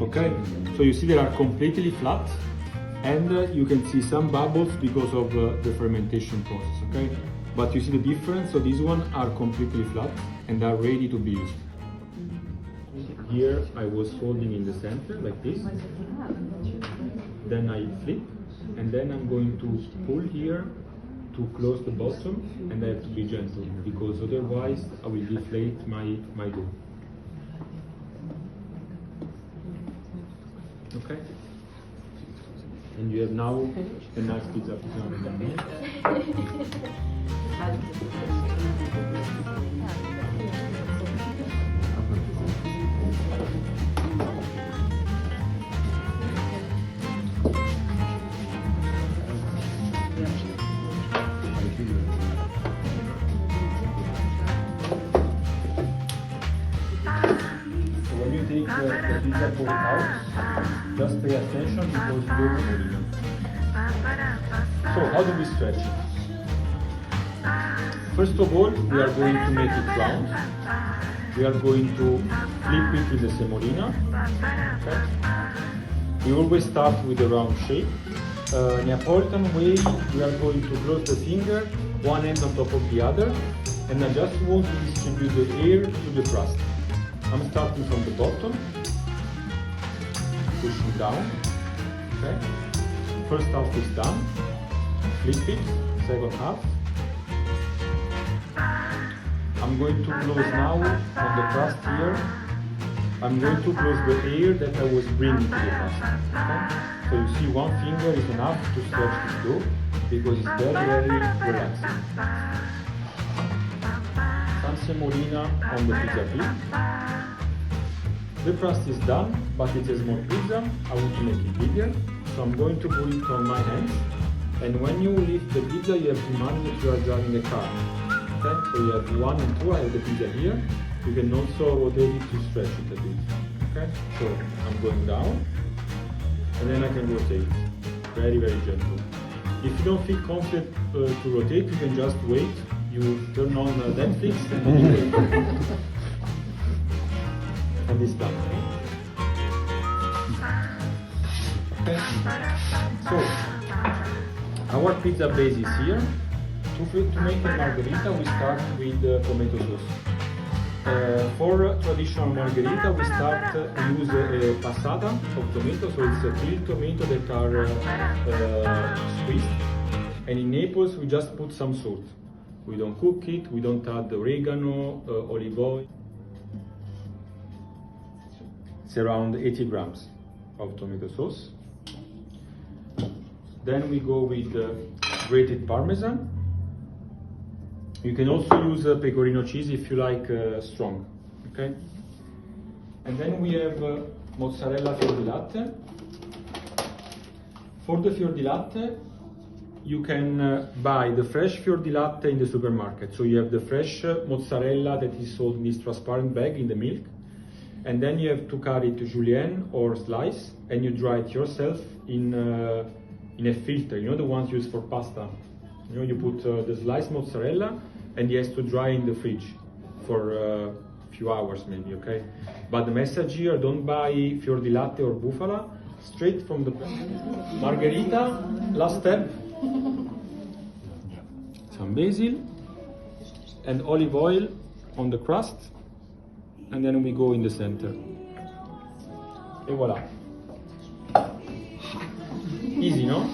Okay, so you see they are completely flat, and you can see some bubbles because of the fermentation process. Okay, but you see the difference. So these ones are completely flat and are ready to be used. Here I was folding in the center like this. Then I flip, and then I'm going to pull here to close the bottom, and I have to be gentle because otherwise I will deflate my dough. Okay? And you have now a nice pizza done. When you take the pizza bowl out, just pay attention because you're moving it. So how do we stretch it? First of all, we are going to make it round. We are going to flip it in the semolina. Okay? We always start with a round shape. Neapolitan way, we are going to close the finger, one end on top of the other, and I just want to distribute the air to the crust. I'm starting from the bottom, pushing down. Okay. First half is done. Flip it, second half. I'm going to close now on the crust here. I'm going to close the air that I was bringing to the crust. Okay. So you see one finger is enough to stretch this dough because it's very relaxing. Some semolina on the pizza plate. The crust is done, but it's a small pizza. I want to make it bigger, so I'm going to put it on my hands. And when you lift the pizza, you have to imagine that you are driving a car. Okay, so you have 1 and 2. I have the pizza here. You can also rotate it to stretch it a bit. Okay, so I'm going down, and then I can rotate. Very gentle. If you don't feel confident to rotate, you can just wait. You turn on Netflix and then you wait. And it's done. Okay. So our pizza base is here. To make a margherita, we start with tomato sauce. For traditional margherita, we start to use a passata of tomato, so it's a peeled tomato that are squeezed. And in Naples, we just put some salt. We don't cook it. We don't add oregano, olive oil. It's around 80 grams of tomato sauce. Then we go with grated Parmesan. You can also use pecorino cheese if you like strong. Okay. And then we have mozzarella fior di latte. For the fior di latte, you can buy the fresh fior di latte in the supermarket. So you have the fresh mozzarella that is sold in this transparent bag in the milk. And then you have to cut it julienne or slice, and you dry it yourself in a filter. You know, the ones used for pasta. You know, you put the sliced mozzarella, and it has to dry in the fridge for a few hours maybe. Okay. But the message here: don't buy fior di latte or bufala straight from the margherita. Last step: some basil and olive oil on the crust. And then we go in the center. Et voila. Easy, no?